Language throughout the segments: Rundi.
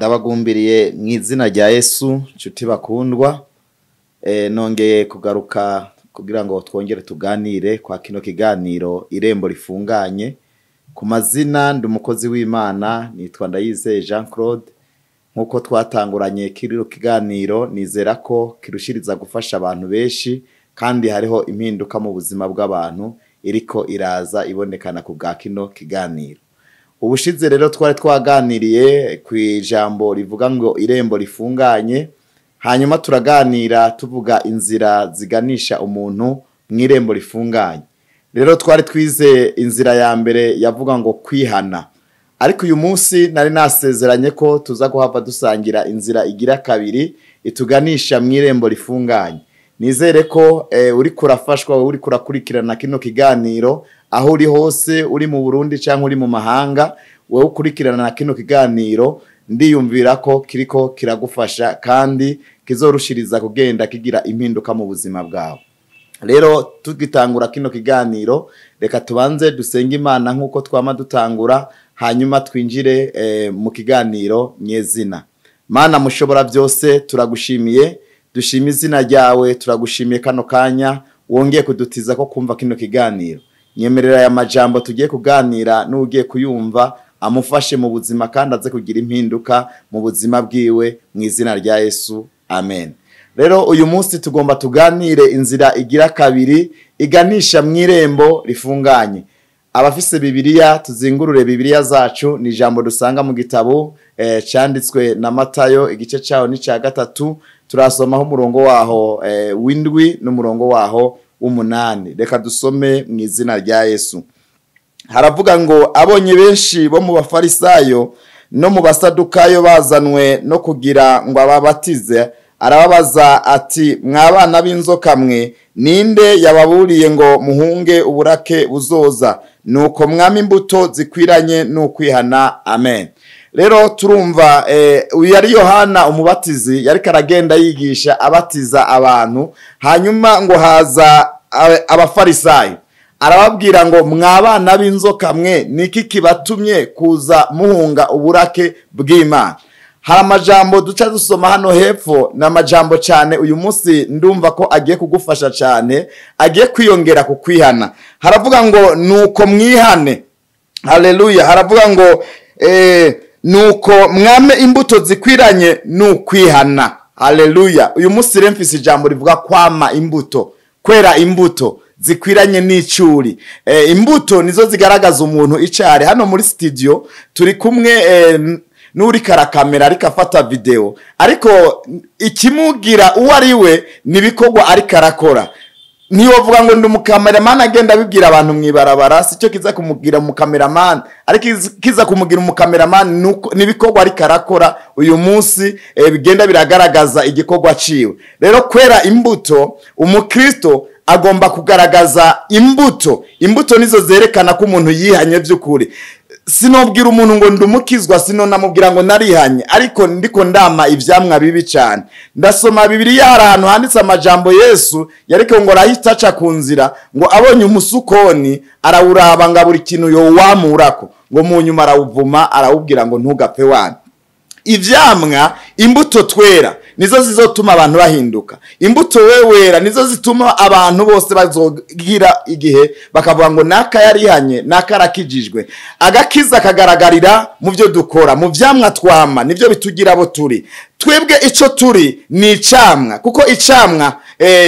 ndabagumbiriye mu izina rya Yesu nshuti bakundwa nongeye kugaruka kugira ngo twongere tuganire kwa kino kiganiro irembo rifunganye ku mazina ndi umukozi w'Imana nitwa Ndayizeye Jean Claude nkuko twatanguranye kiriro kiganiro nizera ko kirushiriza gufasha abantu benshi kandi hariho impinduka mu buzima bw'abantu iriko iraza ibonekana ku bwa kino kiganiro. Ubushize rero twari twaganiriye ku ijambo rivuga ngo irembo rifunganye, hanyuma turaganira tuvuga inzira ziganisha umuntu mu irembo rifunganye. Rero twari twize inzira ya mbere yavuga ngo kwihana, ariko uyu munsi nari nasezeranye ko tuza guhava dusangira inzira igira kabiri ituganisha mu irembo rifunganye. Nizere ko uri kurafashwa, uri kurakurikirana kino kiganiro aho uri hose, uri mu Burundi cyangwa uri mu mahanga, wowe ukurikirana kino kiganiro ndiyumvira ko kiriko kiragufasha kandi kizorushiriza kugenda kigira impinduka mu buzima bwawe. Rero tugitangura kino kiganiro reka tubanze dusenge Imana nkuko twama dutangura, hanyuma twinjire mu kiganiro nyezina. Mana mushobora byose, turagushimiye, dushima izina ryawe, turagushimiye kano kanya wongeye kudutiza ko kumva kino kiganiro. Nyemerera ya majambo tugiye kuganira n'ugiye kuyumva amufashe mu buzima kandi aze kugira impinduka mu buzima bwiwe mu izina rya Yesu, amen. Rero uyu munsi tugomba tuganire inzira igira kabiri iganisha mu irembo rifunganye. Abafise Bibiliya tuzingurure Bibiliya zacu, ni ijambo dusanga mu gitabo cyanditswe na Matayo igice cyaho ni cya 3, turasomaho umurongo waho w'indwi n'umurongo waho w'umunani. Reka dusome mu izina rya Yesu. Haravuga ngo abonye benshi bo mu bafarisayo no mu basadukayo bazanwe no kugira ngo ababatize, arababaza ati mwabana b'inzoka mwe, ninde yababuriye ngo muhunge uburake buzoza? Nuko mwami imbuto zikwiranye n'ukwihana, amen. Rero turumva uyu yari Yohana umubatizi, yari karagenda yigisha abatiza abantu, hanyuma ngo haza abafarisayo arababwira ngo mwabana b'inzoka mwe, niki kibatumye kuza muhunga uburake bw'Imana? Hari amajambo duca dusoma hano hepfo, na majambo cyane uyu munsi ndumva ko agiye kugufasha cyane, agiye kwiyongera ku kwihana. Haravuga ngo nuko mwihane, haleluya. Haravuga ngo nuko mwame imbuto zikwiranye n'ukwihana, haleluya. Uyu munsi remfise ijambo rivuga kwama imbuto, kwera imbuto zikwiranye n'icuri. Imbuto nizo zigaragaza umuntu icari. Hano muri studio turi kumwe nuri karakamera ariko afata video, ariko ikimugira uwo ari we nibikorwa ariko arakora. Niyo vuga ngo ndi umukameraman agenda bibwira abantu mwibarabara, sicyo kiza kumugira umukameraman, ariko kiza kumugira umukameraman nibikorwa ariko arakora. Uyu munsi bigenda biragaragaza igikorwa ciwe. Rero kwera imbuto, umukristo agomba kugaragaza imbuto. Imbuto nizo zerekana ko umuntu yihanye by'ukuri. Sinobwira umuntu ngo ndumukizwa, sino namubwira ngo narihanye, ariko ndiko ndama ivyamwa bibi cyane. Ndasoma Bibiliya hari ahantu handitse amajambo Yesu yariko ngo rahitaca ku nzira, ngo abonye umusukoni arawuraba nga buri kintu yo wamurako, ngo mu nyuma arawuvuma arawubwira ngo ntugapfe wana. Ivyamwa, imbuto twera nizo zizotuma abantu bahinduka. Imbuto wewera nizo zituma abantu bose bazogira igihe bakavuga ngo naka yarihanye, naka arakijijwe. Agakiza kagaragarira mu byo dukora, mu vyamwa twama, nivyo bitugira abo turi. Twebwe ico turi ni icamwa, kuko icamwa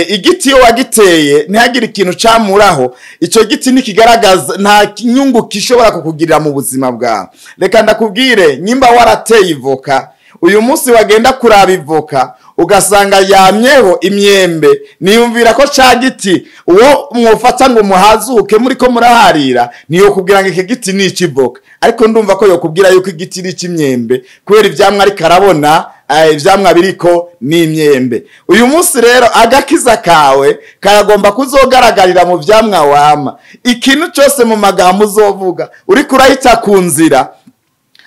igiti yo wagiteye ntihagira ikintu camuraho, ico giti nikigaragaza nta nyungu kishobora kukugirira mu buzima bwawe. Reka ndakubwire, nyimba warateye ivoka, uyu munsi wagenda kuraba ivoka ugasanga yamyeho imyembe, niyumvira ko ca giti uwo mwofata ngo muhazuke muri ko muraharira niyo kugira ngo iki giti ni ikivoka, ariko ndumva ko yokubwira yuko igiti ni kimyembe kubera ivyamwa ari karabona ivyamwa biriko ni imyembe. Uyu munsi rero agakiza kawe karagomba kuzogaragarira mu vyamwa wama. Ikintu cyose mu magambo uzovuga uri kurahita ku nzira.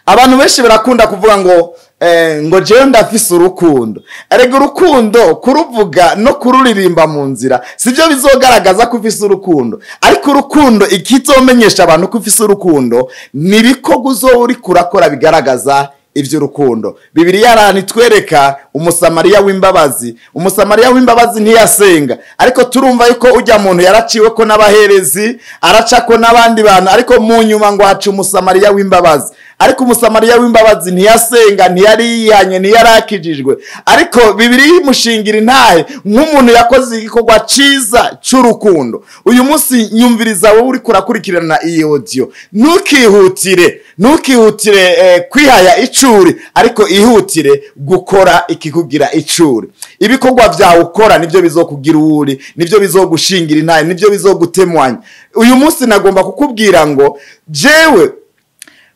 Abantu benshi barakunda kuvuga ngo jewe ndafise urukundo. Arega urukundo kuruvuga no kururirimba mu nzira sivyo bizogaragaza ko ufise urukundo, ariko urukundo ikizomenyesha abantu ko ufise urukundo nibikorwa uzo uri kurakora bigaragaza ivy'urukundo. Bibiliya yaranitwereka umusamariya w'imbabazi. Umusamariya w'imbabazi ntiyasenga, ariko turumva yuko ujya muntu yaraciwe ko n'abaherezi, aracako n'abandi bantu, ariko mu nyuma ngo haca umusamariya w'imbabazi. Ariko umusamariya w'imbabazi ntiyasenga, ntiyari yihanye, ntiyarakijijwe, ariko Bibiliya imushingira intahe nk'umuntu yakoze igikorwa ciza c'urukundo. Uyu munsi nyumviriza wowe uri kurakurikirana iyi audio, ntukihutire kwihaya icuri, ariko ihutire gukora ikikugira icuri. Ibikorwa vyawe ukora nivyo bizokugira uwuri, nivyo bizogushingira intahe, nivyo bizogutemwanya. Uyu munsi nagomba kukubwira ngo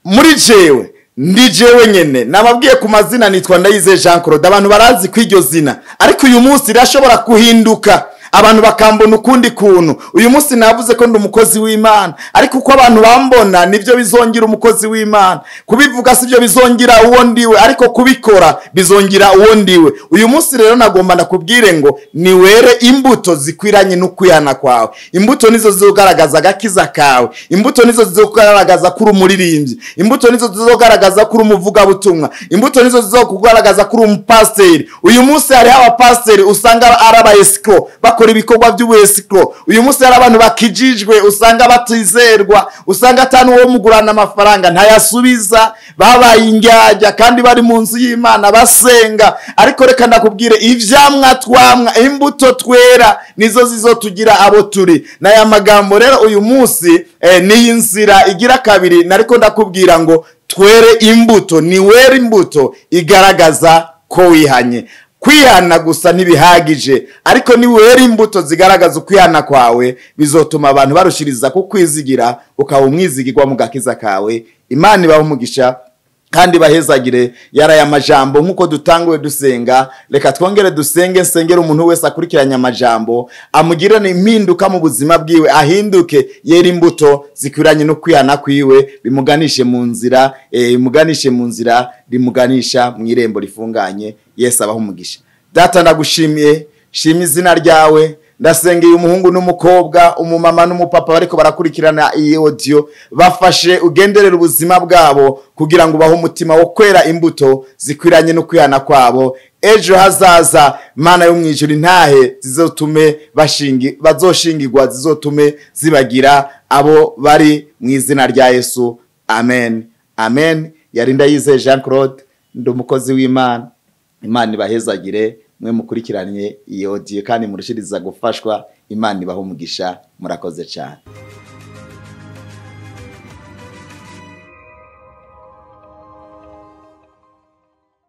muri jewe ndi jewe nyene nababwiye ku mazina nitwa Ndayizeye Jean Claude. Abantu barazi kw'iryo zina, ariko uyu munsi irashobora kuhinduka, abantu bakambona ukundi kuntu. Uyu munsi navuze ko ndi umukozi w'Imana, ariko uko abantu bambona nivyo bizongira umukozi w'Imana. Kubivuga sivyo bizongira uwo ndiwe, ariko kubikora bizongira uwo ndiwe. Uyu munsi rero nagomba ndakubwire ngo niwere imbuto zikwiranye n'ukwihana kwawe. Imbuto nizo zizogaragaza agakiza kawe, imbuto nizo zizogaragaza kuri umuririmbyi, imbuto nizo zizogaragaza kuri umuvuga butumwa, imbuto nizo zizokugaragaza kuri umupasiteri. Uyu munsi hari abapasiteri usanga araba escrow, bakora ibikorwa by'ubuhesikro. Uyu munsi hari abantu bakijijwe usanga batizerwa, usanga atanu wo mugurana amafaranga ntayasubiza, babaye ingyajya kandi bari mu nzu y'Imana basenga. Ariko reka ndakubwire ivyamwa twamwa, imbuto twera nizo zizotugira abo turi. Naya magambo rero uyu munsi ni inzira igira kabiri, nariko ndakubwira ngo twere imbuto, niwere imbuto igaragaza ko wihanye. Kwihana gusa ntibihagije, ariko niwera imbuto zigaragaza ukwihana kwawe, bizotuma abantu barushiriza kukwizigira, ukaba umwizigirwa mu gakiza kawe. Imana ibahe umugisha kandi bahezagire. Yaraya amajambo nkuko dutanguye dusenga, reka twongere dusenge, nsengera umuntu wese akurikiranye amajambo, amugirane impinduka mu buzima bwiwe, ahinduke, yera imbuto zikwiranye no kwihana kwiwe, bimuganishe mu nzira rimuganisha mu irembo rifunganye. Yesu abaho umugisha. Data ndagushimiye, shima izina ryawe. Ndasengeye umuhungu n'umukobwa, umumama n'umupapa bariko barakurikirana iyi audio, bafashe ugenderera ubuzima bwabo kugira ngo baho umutima wo kwera imbuto zikwiranye no kwihana kwabo. Ejo hazaza Mana yo mwijuru intahe zizotume bazoshingirwa, zizotume zibagira abo bari mu izina rya Yesu. Amen, amen. Yari Ndayizeye Jean Claude, ndi umukozi w'Imana. Imana ibahezagire mwe mukurikiranye iyo audio kandi murushiriza gufashwa. Imana ibahe umugisha, murakoze cyane.